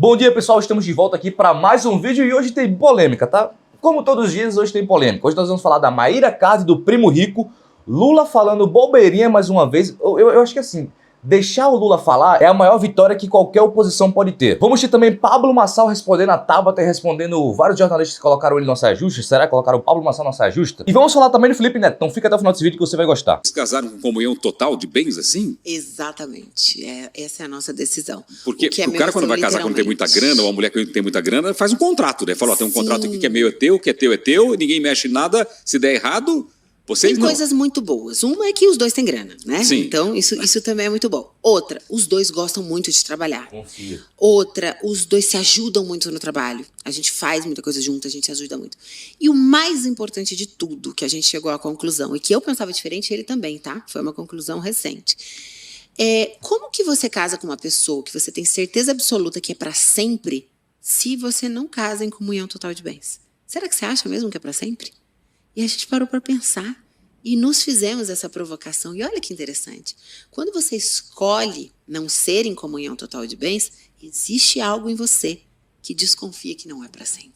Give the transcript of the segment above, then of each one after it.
Bom dia, pessoal, estamos de volta aqui para mais um vídeo e hoje tem polêmica, tá? Como todos os dias, hoje tem polêmica. Hoje nós vamos falar da Mayra Card, do Primo Rico, Lula falando bobeirinha mais uma vez. Eu acho que assim, deixar o Lula falar é a maior vitória que qualquer oposição pode ter. Vamos ter também Pablo Marçal respondendo a Tabata e respondendo vários jornalistas que colocaram ele na saia justa. Será que colocaram o Pablo Marçal na saia justa? E vamos falar também do Felipe Neto, então fica até o final desse vídeo que você vai gostar. Eles casaram com comunhão total de bens assim? Exatamente, essa é a nossa decisão. Porque o cara quando vai casar quando tem muita grana, ou a mulher que tem muita grana, faz um contrato, né? Fala, ó, tem um contrato aqui que é meu é teu, que é teu, ninguém mexe em nada, se der errado... Vocês tem coisas muito boas. Uma é que os dois têm grana, né? Sim. Então, isso também é muito bom. Outra, os dois gostam muito de trabalhar. Confia. Outra, os dois se ajudam muito no trabalho. A gente faz muita coisa junto, a gente se ajuda muito. E o mais importante de tudo, que a gente chegou à conclusão, e que eu pensava diferente, ele também, tá? Foi uma conclusão recente. Como que você casa com uma pessoa que você tem certeza absoluta que é para sempre, se você não casa em comunhão total de bens? Será que você acha mesmo que é para sempre? E a gente parou para pensar e nos fizemos essa provocação. E olha que interessante. Quando você escolhe não ser em comunhão total de bens, existe algo em você que desconfia que não é para sempre.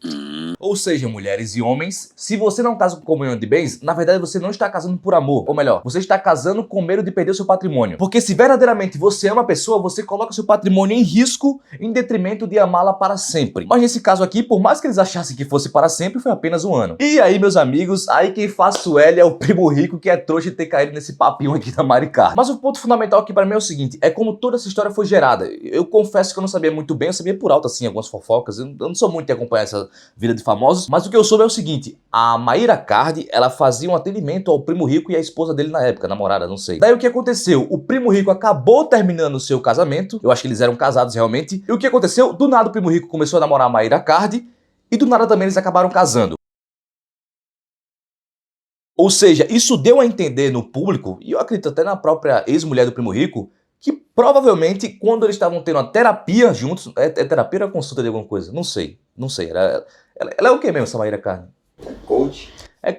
Ou seja, mulheres e homens, se você não casa com comunhão de bens, na verdade você não está casando por amor. Ou melhor, você está casando com medo de perder o seu patrimônio. Porque se verdadeiramente você ama a pessoa, você coloca seu patrimônio em risco em detrimento de amá-la para sempre. Mas nesse caso aqui, por mais que eles achassem que fosse para sempre, foi apenas um ano. E aí, meus amigos, aí quem faz sueli é o Primo Rico, que é trouxa de ter caído nesse papinho aqui da Mayra Card. Mas o ponto fundamental aqui para mim é o seguinte, é como toda essa história foi gerada. Eu confesso que eu não sabia muito bem, eu sabia por alto assim algumas fofocas, eu não sou muito de acompanhar essa vida de famosos, mas o que eu soube é o seguinte, a Mayra Card, ela fazia um atendimento ao Primo Rico e à esposa dele na época, namorada, não sei. Daí o que aconteceu? O Primo Rico acabou terminando o seu casamento, eu acho que eles eram casados realmente, e o que aconteceu? Do nada o Primo Rico começou a namorar a Mayra Card, e do nada também eles acabaram casando. Ou seja, isso deu a entender no público, e eu acredito até na própria ex-mulher do Primo Rico, que provavelmente quando eles estavam tendo a terapia juntos, é terapia ou consulta de alguma coisa? Não sei. Ela é o que mesmo, essa Mayra Card? Coach? É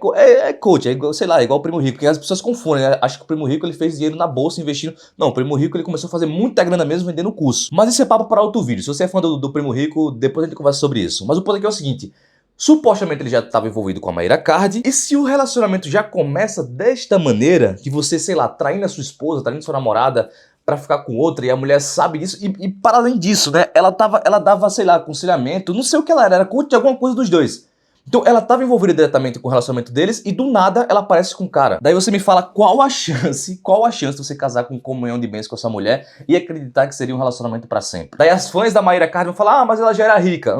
coach, é igual, sei lá, é igual o Primo Rico, que as pessoas confundem, né? Acho que o Primo Rico ele fez dinheiro na bolsa investindo. Não, o Primo Rico ele começou a fazer muita grana mesmo vendendo curso. Mas isso é papo para outro vídeo. Se você é fã do Primo Rico, depois a gente conversa sobre isso. Mas o ponto aqui é o seguinte, supostamente ele já estava envolvido com a Mayra Card, e se o relacionamento já começa desta maneira, que você, sei lá, traindo a sua esposa, traindo sua namorada, pra ficar com outra, e a mulher sabe disso, e para além disso, né, ela dava, sei lá, aconselhamento, não sei o que ela era coach de alguma coisa dos dois. Então ela estava envolvida diretamente com o relacionamento deles, e do nada ela aparece com o cara. Daí você me fala qual a chance de você casar com comunhão de bens com a sua mulher e acreditar que seria um relacionamento pra sempre. Daí as fãs da Mayra Card vão falar, ah, mas ela já era rica.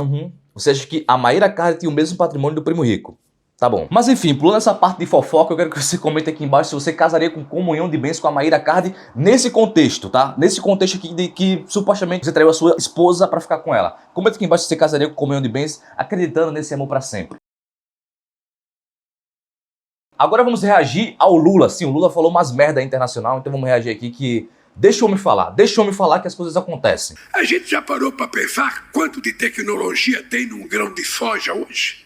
Você acha que a Mayra Card tinha o mesmo patrimônio do Primo Rico? Tá bom. Mas enfim, pulando essa parte de fofoca, eu quero que você comente aqui embaixo se você casaria com comunhão de bens com a Mayra Card nesse contexto, tá? Nesse contexto aqui de que supostamente você traiu a sua esposa pra ficar com ela. Comenta aqui embaixo se você casaria com comunhão de bens acreditando nesse amor pra sempre. Agora vamos reagir ao Lula. Sim, o Lula falou umas merda internacional, então vamos reagir aqui que... Deixa eu me falar que as coisas acontecem. A gente já parou pra pensar quanto de tecnologia tem num grão de soja hoje?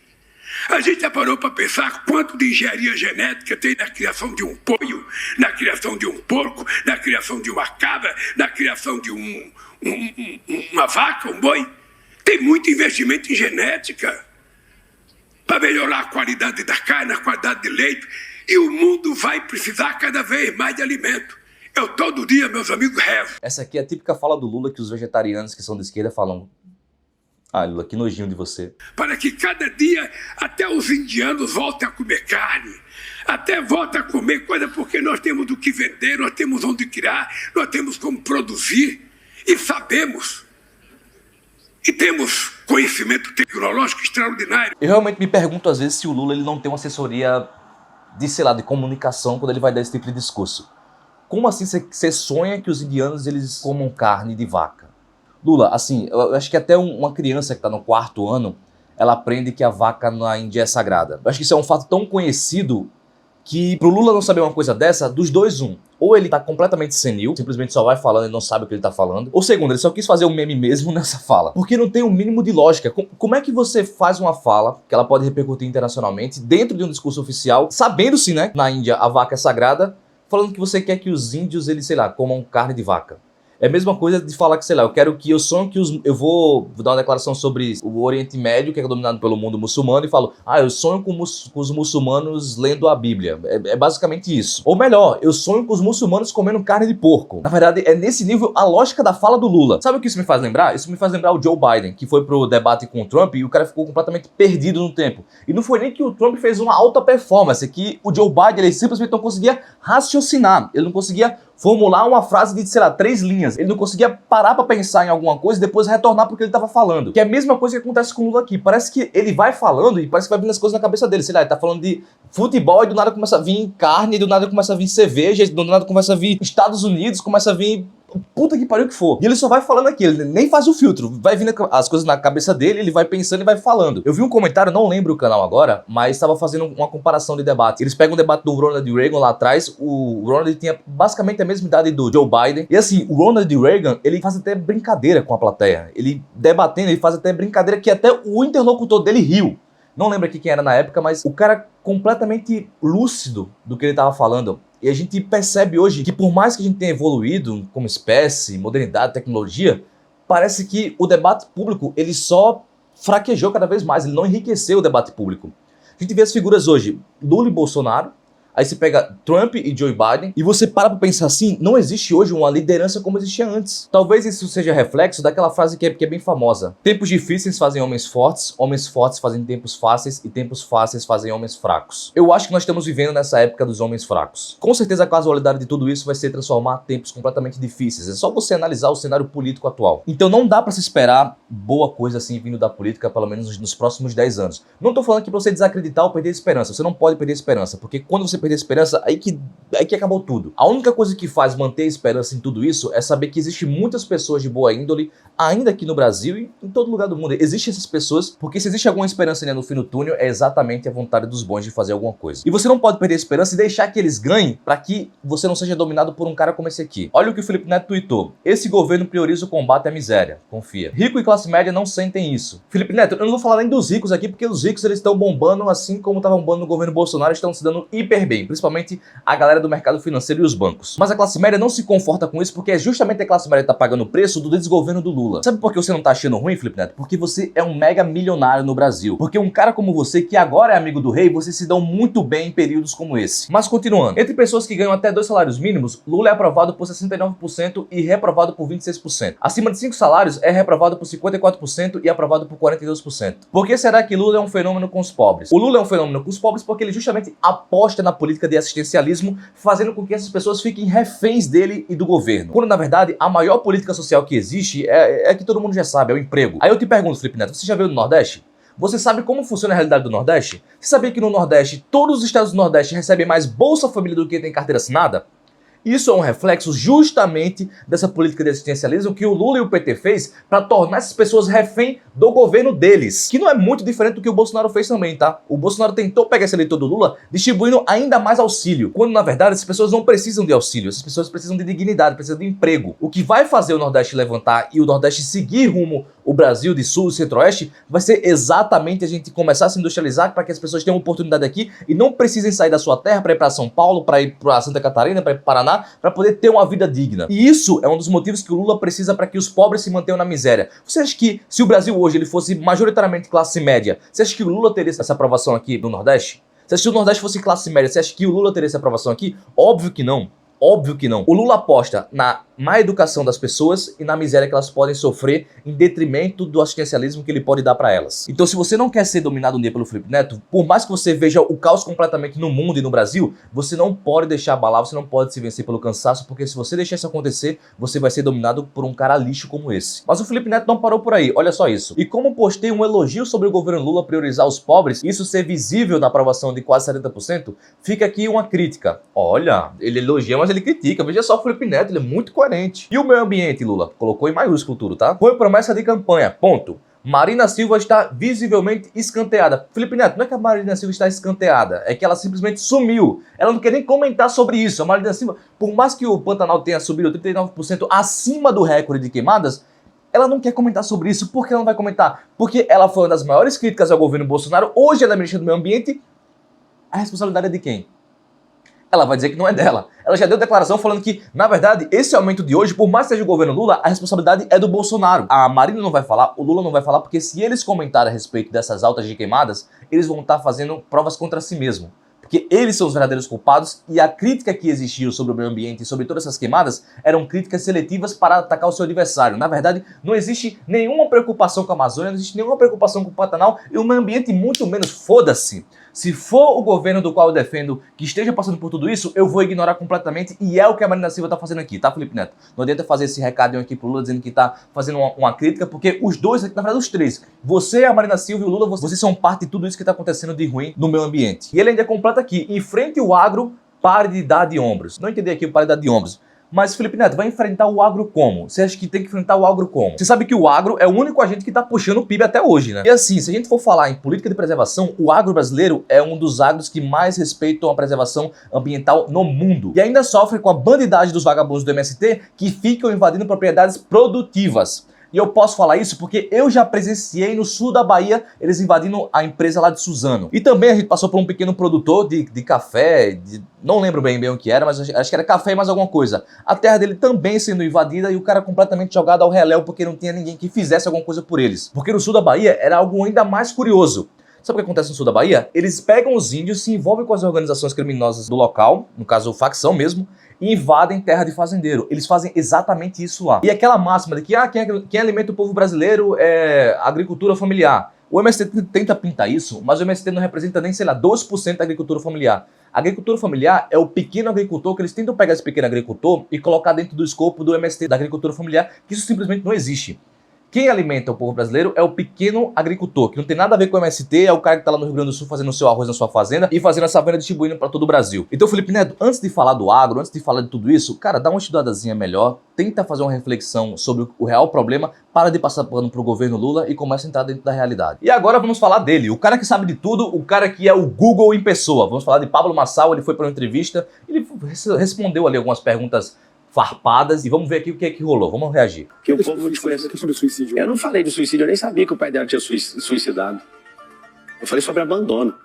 A gente já parou para pensar quanto de engenharia genética tem na criação de um pollo, na criação de um porco, na criação de uma cabra, na criação de uma vaca, um boi? Tem muito investimento em genética para melhorar a qualidade da carne, a qualidade de leite, e o mundo vai precisar cada vez mais de alimento. Eu todo dia, meus amigos, rezo. Essa aqui é a típica fala do Lula que os vegetarianos que são de esquerda falam. Ah, Lula, que nojinho de você. Para que cada dia até os indianos voltem a comer carne, até voltem a comer coisa, porque nós temos do que vender, nós temos onde criar, nós temos como produzir, e sabemos, e temos conhecimento tecnológico extraordinário. Eu realmente me pergunto às vezes se o Lula ele não tem uma assessoria de, sei lá, de comunicação quando ele vai dar esse tipo de discurso. Como assim você sonha que os indianos eles comam carne de vaca? Lula, assim, eu acho que até uma criança que está no 4º ano, ela aprende que a vaca na Índia é sagrada. Eu acho que isso é um fato tão conhecido que pro Lula não saber uma coisa dessa, dos dois, ou ele tá completamente senil, simplesmente só vai falando e não sabe o que ele tá falando, ou segundo, ele só quis fazer um meme mesmo nessa fala, porque não tem um mínimo de lógica. Como é que você faz uma fala, que ela pode repercutir internacionalmente, dentro de um discurso oficial, sabendo sim, né, na Índia a vaca é sagrada, falando que você quer que os índios, eles, sei lá, comam carne de vaca? É a mesma coisa de falar que, sei lá, eu sonho que eu vou dar uma declaração sobre o Oriente Médio, que é dominado pelo mundo muçulmano, e falo, eu sonho com os muçulmanos lendo a Bíblia. É basicamente isso. Ou melhor, eu sonho com os muçulmanos comendo carne de porco. Na verdade, é nesse nível a lógica da fala do Lula. Sabe o que isso me faz lembrar? Isso me faz lembrar o Joe Biden, que foi pro debate com o Trump e o cara ficou completamente perdido no tempo. E não foi nem que o Trump fez uma alta performance, que o Joe Biden, ele simplesmente não conseguia raciocinar, ele não conseguia formular uma frase de, sei lá, 3 linhas. Ele não conseguia parar pra pensar em alguma coisa e depois retornar pro que ele tava falando. Que é a mesma coisa que acontece com o Lula aqui. Parece que ele vai falando e parece que vai vindo as coisas na cabeça dele. Sei lá, ele tá falando de futebol e do nada começa a vir carne, do nada começa a vir cerveja, do nada começa a vir Estados Unidos, começa a vir puta que pariu que for. E ele só vai falando aqui, ele nem faz o filtro. Vai vindo as coisas na cabeça dele, ele vai pensando e vai falando. Eu vi um comentário, não lembro o canal agora, mas estava fazendo uma comparação de debate. Eles pegam o debate do Ronald Reagan lá atrás. O Ronald tinha basicamente a mesma idade do Joe Biden. E assim, o Ronald Reagan, ele faz até brincadeira com a plateia. Ele debatendo, ele faz até brincadeira que até o interlocutor dele riu. Não lembro aqui quem era na época, mas o cara completamente lúcido do que ele estava falando. E a gente percebe hoje que por mais que a gente tenha evoluído como espécie, modernidade, tecnologia, parece que o debate público ele só fraquejou cada vez mais, ele não enriqueceu o debate público. A gente vê as figuras hoje, Lula e Bolsonaro, aí você pega Trump e Joe Biden, e você para pra pensar assim, não existe hoje uma liderança como existia antes. Talvez isso seja reflexo daquela frase que é bem famosa. Tempos difíceis fazem homens fortes fazem tempos fáceis, e tempos fáceis fazem homens fracos. Eu acho que nós estamos vivendo nessa época dos homens fracos. Com certeza a casualidade de tudo isso vai ser transformar tempos completamente difíceis. É só você analisar o cenário político atual. Então não dá pra se esperar boa coisa assim vindo da política, pelo menos nos próximos 10 anos. Não tô falando aqui pra você desacreditar ou perder a esperança. Você não pode perder a esperança, porque quando você perder a esperança, aí que acabou tudo. A única coisa que faz manter a esperança em tudo isso é saber que existem muitas pessoas de boa índole, ainda aqui no Brasil e em todo lugar do mundo. Existem essas pessoas, porque se existe alguma esperança no fim do túnel, é exatamente a vontade dos bons de fazer alguma coisa. E você não pode perder a esperança e deixar que eles ganhem para que você não seja dominado por um cara como esse aqui. Olha o que o Felipe Neto tweetou. Esse governo prioriza o combate à miséria. Confia. Rico e classe média não sentem isso. Felipe Neto, eu não vou falar nem dos ricos aqui, porque os ricos eles estão bombando assim como estavam bombando no governo Bolsonaro, estão se dando hiper bem, principalmente a galera do mercado financeiro e os bancos. Mas a classe média não se conforta com isso, porque é justamente a classe média que tá pagando o preço do desgoverno do Lula. Sabe por que você não tá achando ruim, Felipe Neto? Porque você é um mega milionário no Brasil. Porque um cara como você, que agora é amigo do rei, vocês se dão muito bem em períodos como esse. Mas continuando, entre pessoas que ganham até 2 salários mínimos, Lula é aprovado por 69% e reprovado por 26%. Acima de 5 salários é reprovado por 54% e aprovado por 42%. Por que será que Lula é um fenômeno com os pobres? O Lula é um fenômeno com os pobres porque ele justamente aposta na política de assistencialismo, fazendo com que essas pessoas fiquem reféns dele e do governo. Quando, na verdade, a maior política social que existe é que todo mundo já sabe, é o emprego. Aí eu te pergunto, Felipe Neto, você já veio do Nordeste? Você sabe como funciona a realidade do Nordeste? Você sabia que no Nordeste, todos os estados do Nordeste recebem mais Bolsa Família do que tem carteira assinada? Isso é um reflexo justamente dessa política de assistencialismo que o Lula e o PT fez para tornar essas pessoas refém do governo deles. Que não é muito diferente do que o Bolsonaro fez também, tá? O Bolsonaro tentou pegar esse eleitor do Lula distribuindo ainda mais auxílio, quando na verdade essas pessoas não precisam de auxílio, essas pessoas precisam de dignidade, precisam de emprego. O que vai fazer o Nordeste levantar e o Nordeste seguir rumo o Brasil de Sul e Centro-Oeste vai ser exatamente a gente começar a se industrializar para que as pessoas tenham oportunidade aqui e não precisem sair da sua terra para ir para São Paulo, para ir para Santa Catarina, para ir para Paraná, para poder ter uma vida digna. E isso é um dos motivos que o Lula precisa para que os pobres se mantenham na miséria. Você acha que se o Brasil hoje ele fosse majoritariamente classe média, você acha que o Lula teria essa aprovação aqui no Nordeste? Você acha que o Nordeste fosse classe média, você acha que o Lula teria essa aprovação aqui? Óbvio que não. Óbvio que não. O Lula aposta na má educação das pessoas e na miséria que elas podem sofrer em detrimento do assistencialismo que ele pode dar para elas. Então, se você não quer ser dominado um dia pelo Felipe Neto, por mais que você veja o caos completamente no mundo e no Brasil, você não pode deixar abalar, você não pode se vencer pelo cansaço, porque se você deixar isso acontecer, você vai ser dominado por um cara lixo como esse. Mas o Felipe Neto não parou por aí, olha só isso. E como postei um elogio sobre o governo Lula priorizar os pobres, isso ser visível na aprovação de quase 70%, fica aqui uma crítica. Olha, ele elogia, mas ele critica. Veja só o Felipe Neto, ele é muito coerente. E o meio ambiente, Lula? Colocou em maiúsculo tudo, tá? Foi promessa de campanha, ponto. Marina Silva está visivelmente escanteada. Felipe Neto, não é que a Marina Silva está escanteada, é que ela simplesmente sumiu. Ela não quer nem comentar sobre isso. A Marina Silva, por mais que o Pantanal tenha subido 39% acima do recorde de queimadas, ela não quer comentar sobre isso. Por que ela não vai comentar? Porque ela foi uma das maiores críticas ao governo Bolsonaro. Hoje ela é ministra do meio ambiente. A responsabilidade é de quem? ela vai dizer que não é dela. Ela já deu declaração falando que, na verdade, esse aumento de hoje, por mais que seja o governo Lula, a responsabilidade é do Bolsonaro. A Marina não vai falar, o Lula não vai falar, porque se eles comentarem a respeito dessas altas de queimadas, eles vão estar fazendo provas contra si mesmo. Porque eles são os verdadeiros culpados e a crítica que existiu sobre o meio ambiente e sobre todas essas queimadas eram críticas seletivas para atacar o seu adversário. Na verdade, não existe nenhuma preocupação com a Amazônia, não existe nenhuma preocupação com o Pantanal e o meio ambiente muito menos, foda-se. Se for o governo do qual eu defendo que esteja passando por tudo isso, eu vou ignorar completamente e é o que a Marina Silva tá fazendo aqui, tá, Felipe Neto? Não adianta fazer esse recadinho aqui pro Lula dizendo que tá fazendo uma crítica, porque os dois, na verdade os três, você, a Marina Silva e o Lula, vocês são parte de tudo isso que tá acontecendo de ruim no meio ambiente. E ele ainda completa aqui, enfrente o agro, pare de dar de ombros. Não entendi aqui o pare de dar de ombros. Mas, Felipe Neto, vai enfrentar o agro como? Você acha que tem que enfrentar o agro como? Você sabe que o agro é o único agente que tá puxando o PIB até hoje, né? E assim, se a gente for falar em política de preservação, o agro brasileiro é um dos agros que mais respeitam a preservação ambiental no mundo. E ainda sofre com a bandidagem dos vagabundos do MST que ficam invadindo propriedades produtivas. E eu posso falar isso porque eu já presenciei no sul da Bahia eles invadindo a empresa lá de Suzano. E também a gente passou por um pequeno produtor de café, não lembro bem o que era, mas acho que era café e mais alguma coisa. A terra dele também sendo invadida e o cara completamente jogado ao reléu porque não tinha ninguém que fizesse alguma coisa por eles. Porque no sul da Bahia era algo ainda mais curioso. Sabe o que acontece no sul da Bahia? Eles pegam os índios, se envolvem com as organizações criminosas do local, no caso facção mesmo, e invadem terra de fazendeiro. Eles fazem exatamente isso lá. E aquela máxima de que quem alimenta o povo brasileiro é agricultura familiar. O MST tenta pintar isso, mas o MST não representa nem, sei lá, 2% da agricultura familiar. A agricultura familiar é o pequeno agricultor que eles tentam pegar esse pequeno agricultor e colocar dentro do escopo do MST, da agricultura familiar, que isso simplesmente não existe. Quem alimenta o povo brasileiro é o pequeno agricultor, que não tem nada a ver com o MST, é o cara que tá lá no Rio Grande do Sul fazendo o seu arroz na sua fazenda e fazendo essa venda distribuindo para todo o Brasil. Então, Felipe Neto, antes de falar do agro, antes de falar de tudo isso, cara, dá uma estudadazinha melhor, tenta fazer uma reflexão sobre o real problema, para de passar pano pro governo Lula e começa a entrar dentro da realidade. E agora vamos falar dele, o cara que sabe de tudo, o cara que é o Google em pessoa. Vamos falar de Pablo Marçal, ele foi para uma entrevista, ele respondeu ali algumas perguntas farpadas e vamos ver aqui o que é que rolou, vamos reagir. Que o povo desconhece sobre suicídio. Eu não falei de suicídio, eu nem sabia que o pai dela tinha suicidado. Eu falei sobre abandono.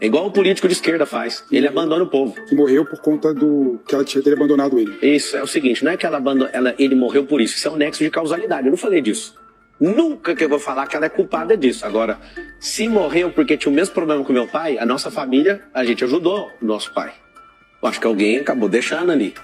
É igual o político de esquerda faz, ele abandona o povo. Que morreu por conta do que ela tinha ter abandonado ele. Isso, é o seguinte, não é que ele morreu por isso é um nexo de causalidade, eu não falei disso. Nunca que eu vou falar que ela é culpada disso. Agora, se morreu porque tinha o mesmo problema com meu pai, a nossa família, a gente ajudou o nosso pai. Eu acho que alguém acabou deixando ali.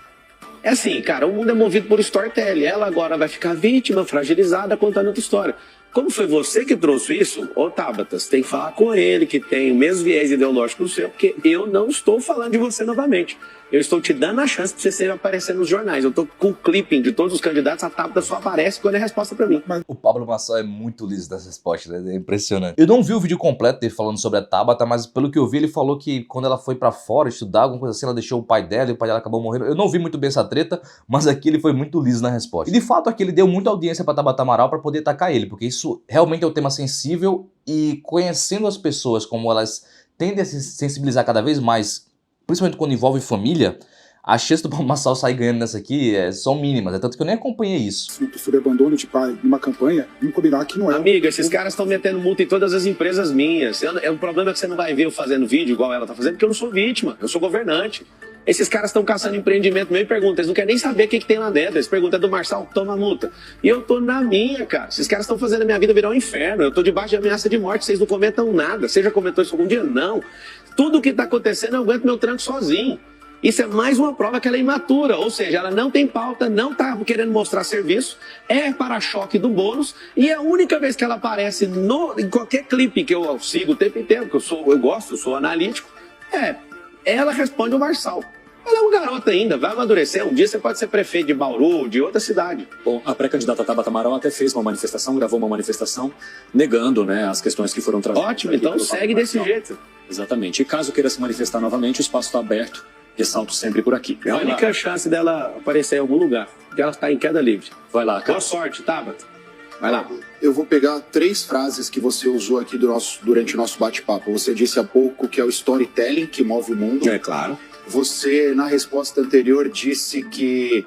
É assim, cara, o mundo é movido por storytelling. Ela agora vai ficar vítima, fragilizada, contando outra história. Como foi você que trouxe isso? Ô Tabata, você tem que falar com ele, que tem o mesmo viés ideológico do seu, porque eu não estou falando de você novamente. Eu estou te dando a chance de você aparecer nos jornais. Eu estou com o clipping de todos os candidatos, a Tabata só aparece quando é resposta pra mim. O Pablo Marçal é muito liso nessa resposta, né? É impressionante. Eu não vi o vídeo completo dele falando sobre a Tabata, mas pelo que eu vi, ele falou que quando ela foi pra fora estudar, alguma coisa assim, ela deixou o pai dela e o pai dela acabou morrendo. Eu não vi muito bem essa treta, mas aqui ele foi muito liso na resposta. E de fato aqui ele deu muita audiência pra Tabata Amaral pra poder atacar ele, porque isso realmente é um tema sensível e conhecendo as pessoas como elas tendem a se sensibilizar cada vez mais, principalmente quando envolve família, a chance do Pablo Marçal sair ganhando nessa aqui são mínimas, tanto que eu nem acompanhei isso. Sobre abandono de pai numa campanha, vamos combinar que não é. Amiga, esses caras estão metendo multa em todas as empresas minhas. O problema é que você não vai ver eu fazendo vídeo igual ela tá fazendo, porque eu não sou vítima, eu sou governante. Esses caras estão caçando empreendimento meu e perguntam, eles não querem nem saber o que tem lá dentro. Eles perguntam, é do Marçal, toma multa. E eu tô na minha, cara. Esses caras estão fazendo a minha vida virar um inferno. Eu tô debaixo de ameaça de morte, vocês não comentam nada. Você já comentou isso algum dia? Não. Tudo o que tá acontecendo, eu aguento meu tranco sozinho. Isso é mais uma prova que ela é imatura, ou seja, ela não tem pauta, não tá querendo mostrar serviço, é para-choque do Boulos, e a única vez que ela aparece em qualquer clipe que eu sigo o tempo inteiro, que eu gosto, eu sou analítico, ela responde o Marçal. Ela é uma garota ainda, vai amadurecer. Um dia você pode ser prefeito de Bauru, de outra cidade. Bom, a pré-candidata Tabata Amaral até fez uma manifestação, gravou uma manifestação, negando, né, as questões que foram trazidas. Ótimo, então segue desse jeito. Exatamente. E caso queira se manifestar novamente, o espaço está aberto. Ressalto sempre por aqui. É a única chance dela aparecer em algum lugar, porque ela está em queda livre. Vai lá, cara. Boa sorte, Tabata. Vai lá. Eu vou pegar 3 frases que você usou aqui durante o nosso bate-papo. Você disse há pouco que é o storytelling que move o mundo. É claro. Você, na resposta anterior, disse que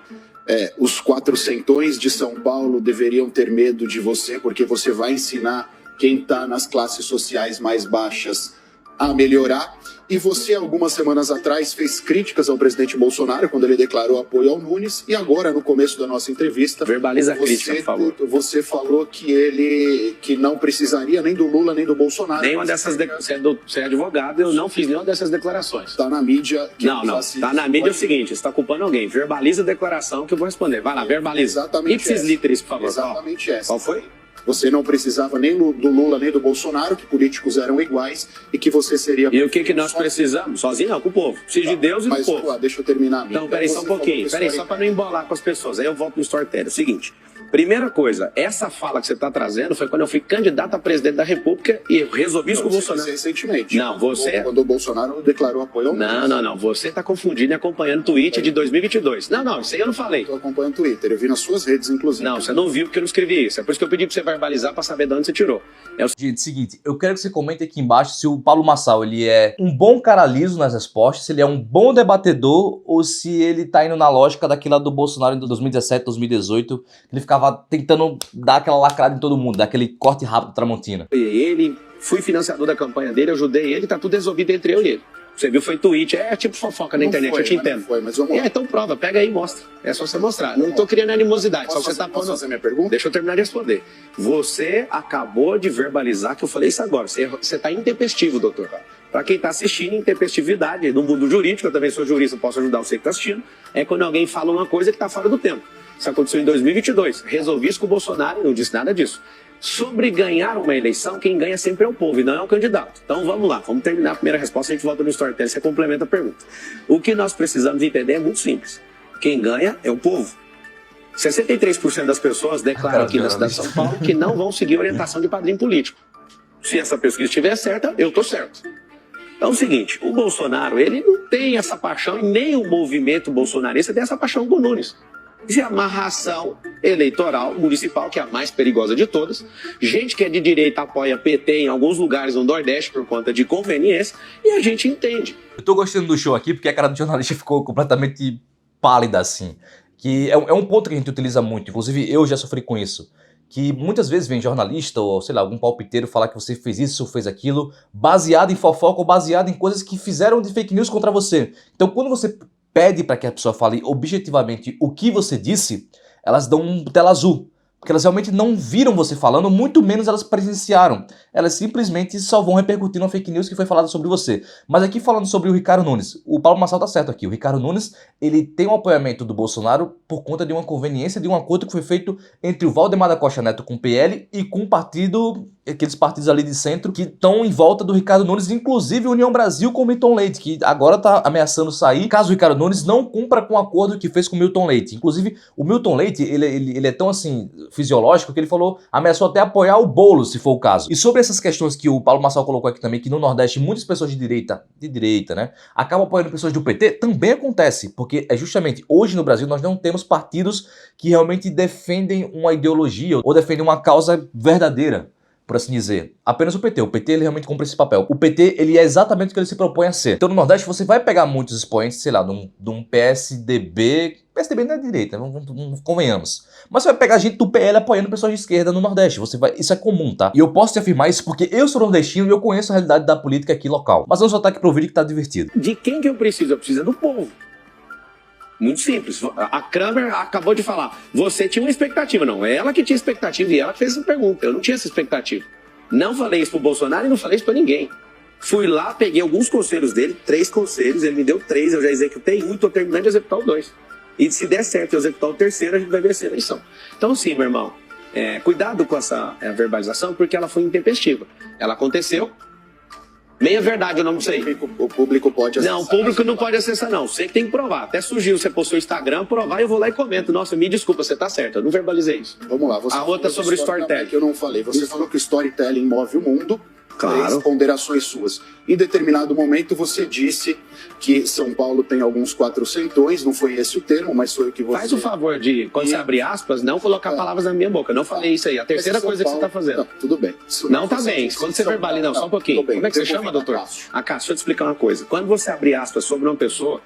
os 400ões de São Paulo deveriam ter medo de você, porque você vai ensinar quem está nas classes sociais mais baixas a melhorar. E você, algumas semanas atrás, fez críticas ao presidente Bolsonaro quando ele declarou apoio ao Nunes. E agora, no começo da nossa entrevista, verbaliza a crítica, por favor. Você falou que não precisaria nem do Lula nem do Bolsonaro. Nenhuma dessas você é advogado, eu não fiz nenhuma dessas declarações. Está na mídia. Não. Está na mídia é o seguinte, você está culpando alguém. Verbaliza a declaração que eu vou responder. Vai lá, verbaliza. Exatamente. Ipsis literis, por favor. Exatamente essa. Qual foi? Você não precisava nem do Lula nem do Bolsonaro, que políticos eram iguais e que você seria... E o que nós precisamos? Sozinho não, com o povo. Preciso de Deus e do povo. Mas, deixa eu terminar a minha. Então, peraí só um pouquinho. Peraí, só para não embolar com as pessoas. Aí eu volto no storytelling. É o seguinte, primeira coisa, essa fala que você está trazendo foi quando eu fui candidato a presidente da República e eu resolvi isso com o Bolsonaro. Recentemente. Não, você... Quando o Bolsonaro declarou apoio ao Nunes. Não. Você está confundindo e acompanhando o tweet de 2022. Não, isso aí eu não falei. Estou acompanhando o Twitter. Eu vi nas suas redes, inclusive. Não, você não viu porque eu não escrevi isso. É por isso que eu pedi para você verbalizar para saber de onde você tirou. Gente, seguinte, eu quero que você comente aqui embaixo se o Pablo Marçal, ele é um bom cara liso nas respostas, se ele é um bom debatedor ou se ele tá indo na lógica daquela do Bolsonaro em 2017, 2018, que ele ficava tentando dar aquela lacrada em todo mundo, dar aquele corte rápido da Tramontina. Ele, fui financiador da campanha dele, ajudei ele, tá tudo resolvido entre eu e ele. Você viu, foi tweet, é tipo fofoca na internet, eu te entendo. Não foi, mas vamos lá. Então prova, pega aí e mostra. É só você mostrar. Não tô criando animosidade, só você tá posso pondo... fazer minha pergunta? Deixa eu terminar de responder. Você acabou de verbalizar que eu falei isso agora. Você tá intempestivo, doutor. Para quem tá assistindo, intempestividade, no mundo jurídico, eu também sou jurista, posso ajudar você que tá assistindo, é quando alguém fala uma coisa que tá fora do tempo. Isso aconteceu em 2022. Resolvi isso com o Bolsonaro e não disse nada disso. Sobre ganhar uma eleição, quem ganha sempre é o povo e não é o candidato. Então vamos lá, vamos terminar a primeira resposta, a gente volta no storytelling, você complementa a pergunta. O que nós precisamos entender é muito simples. Quem ganha é o povo. 63% das pessoas declaram aqui na cidade de São Paulo que não vão seguir orientação de padrinho político. Se essa pesquisa estiver certa, eu tô certo. Então é o seguinte, o Bolsonaro, ele não tem essa paixão, e nem o movimento bolsonarista tem essa paixão com o Nunes. De amarração eleitoral municipal, que é a mais perigosa de todas. Gente que é de direita apoia PT em alguns lugares no Nordeste por conta de conveniência, e a gente entende. Eu tô gostando do show aqui porque a cara do jornalista ficou completamente pálida assim. Que é um ponto que a gente utiliza muito, inclusive eu já sofri com isso. Que muitas vezes vem jornalista ou, sei lá, algum palpiteiro falar que você fez isso ou fez aquilo, baseado em fofoca ou baseado em coisas que fizeram de fake news contra você. Então quando você pede para que a pessoa fale objetivamente o que você disse, elas dão um tela azul. Porque elas realmente não viram você falando, muito menos elas presenciaram. Elas simplesmente só vão repercutir uma fake news que foi falada sobre você. Mas aqui falando sobre o Ricardo Nunes, o Pablo Marçal tá certo aqui. O Ricardo Nunes, ele tem um apoiamento do Bolsonaro por conta de uma conveniência de um acordo que foi feito entre o Valdemar da Costa Neto com o PL e com o partido, aqueles partidos ali de centro que estão em volta do Ricardo Nunes, inclusive União Brasil com o Milton Leite, que agora tá ameaçando sair caso o Ricardo Nunes não cumpra com o acordo que fez com o Milton Leite. Inclusive, o Milton Leite, ele é tão assim fisiológico que ele falou, ameaçou até apoiar o Boulos, se for o caso. E sobre essas questões que o Paulo Marçal colocou aqui também, que no Nordeste muitas pessoas de direita, né, acabam apoiando pessoas do PT, também acontece, porque é justamente hoje no Brasil nós não temos partidos que realmente defendem uma ideologia ou defendem uma causa verdadeira, por assim dizer. Apenas o PT. O PT ele realmente cumpre esse papel. O PT ele é exatamente o que ele se propõe a ser. Então no Nordeste você vai pegar muitos expoentes, sei lá, de um PSDB. PSDB não é direita, não convenhamos. Mas você vai pegar gente do PL apoiando pessoas de esquerda no Nordeste. Isso é comum, tá? E eu posso te afirmar isso porque eu sou nordestino e eu conheço a realidade da política aqui local. Mas vamos soltar aqui pro vídeo que tá divertido. De quem que eu preciso? Eu preciso do povo. Muito simples. A Kramer acabou de falar. Você tinha uma expectativa. Não, é ela que tinha expectativa e ela que fez essa pergunta. Eu não tinha essa expectativa. Não falei isso pro Bolsonaro e não falei isso pra ninguém. Fui lá, peguei alguns conselhos dele, 3 conselhos, ele me deu 3, eu já executei 1, tô terminando de executar o 2. E se der certo eu executar o 3º, a gente vai vencer a eleição. Então sim, meu irmão, cuidado com essa verbalização, porque ela foi intempestiva. Ela aconteceu. Meia verdade, eu não sei. O público pode acessar. Não, o público não pode acessar, não. Você que tem que provar. Até surgiu, você postou o Instagram, provar, eu vou lá e comento. Nossa, me desculpa, você tá certo, eu não verbalizei isso. Vamos lá. A outra sobre storytelling. Que eu não falei. Você falou que storytelling move o mundo. Claro. 3 ponderações suas. Em determinado momento você disse que São Paulo tem alguns 400ões, não foi esse o termo, mas foi o que você... Faz o favor de, quando você abrir aspas, não colocar palavras na minha boca. Eu não falei isso aí. A terceira coisa que você tá fazendo. Não, tudo bem. Não tá bem. Quando você verbaliza... Não, só um pouquinho. Como é que você chama, doutor? Cássio, deixa eu te explicar uma coisa. Quando você abrir aspas sobre uma pessoa,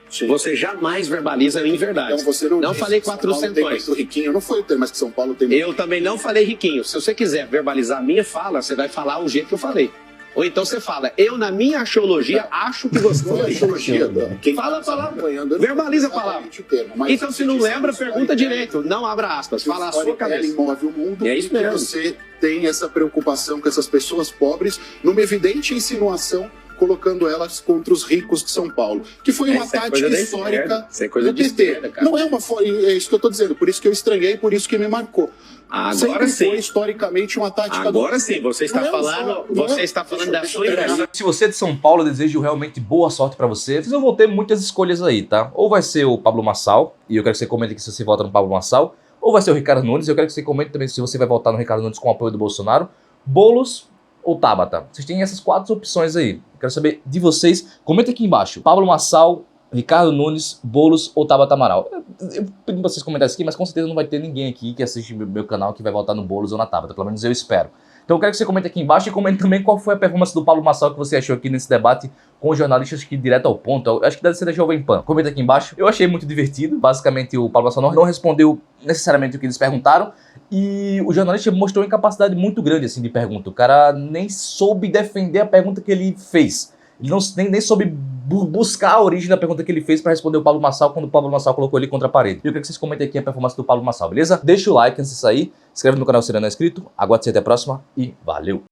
sim, você jamais verbaliza em verdade. Então você não falei 400ões. Riquinho, não foi o termo, mas que São Paulo tem... Eu também não falei riquinho. Se você quiser verbalizar a minha fala, você vai falar o jeito que eu falei. Ou então você fala, eu na minha axiologia acho que você... Não é axiologia, Dan. Quem Fala a palavra, acompanhando, verbaliza a palavra. exatamente o termo, mas Então se não existe lembra, essa pergunta história direito, não abra aspas, que o fala a sua cabeça. storytelling move o mundo, É isso e que mesmo. você tem essa preocupação com essas pessoas pobres numa evidente insinuação colocando elas contra os ricos de São Paulo, que foi uma Essa é tática coisa da histórica esquerda. Isso é coisa do de PT. esquerda, cara. Não é uma é isso que eu tô dizendo, por isso que eu estranhei, por isso que me marcou. Agora Sempre sim. foi historicamente uma tática Agora do... sim, você está Não é falando, não você é- está falando deixa eu- da sua deixa eu impressão. Se você é de São Paulo, eu desejo realmente boa sorte pra você. Vocês vão ter muitas escolhas aí, tá? Ou vai ser o Pablo Marçal, e eu quero que você comente aqui se você vota no Pablo Marçal, ou vai ser o Ricardo Nunes, eu quero que você comente também se você vai votar no Ricardo Nunes com o apoio do Bolsonaro, Boulos ou Tabata. Vocês têm essas 4 opções aí. Quero saber de vocês. Comenta aqui embaixo. Pablo Marçal, Ricardo Nunes, Boulos ou Tabata Amaral. Eu pedi pra vocês comentarem isso aqui, mas com certeza não vai ter ninguém aqui que assiste meu canal que vai votar no Boulos ou na Tabata. Pelo menos eu espero. Então eu quero que você comente aqui embaixo e comente também qual foi a performance do Pablo Marçal que você achou aqui nesse debate com os jornalistas que direto ao ponto. Eu acho que deve ser da Jovem Pan. Comenta aqui embaixo. Eu achei muito divertido. Basicamente o Pablo Marçal não respondeu necessariamente o que eles perguntaram. E o jornalista mostrou uma incapacidade muito grande assim de pergunta. O cara nem soube defender a pergunta que ele fez. Ele não, nem soube buscar a origem da pergunta que ele fez para responder o Pablo Marçal quando o Pablo Marçal colocou ele contra a parede. Eu quero que vocês comentem aqui a performance do Pablo Marçal, beleza? Deixa o like antes de sair, se inscreve no canal se ainda não é inscrito, aguarde até a próxima e valeu!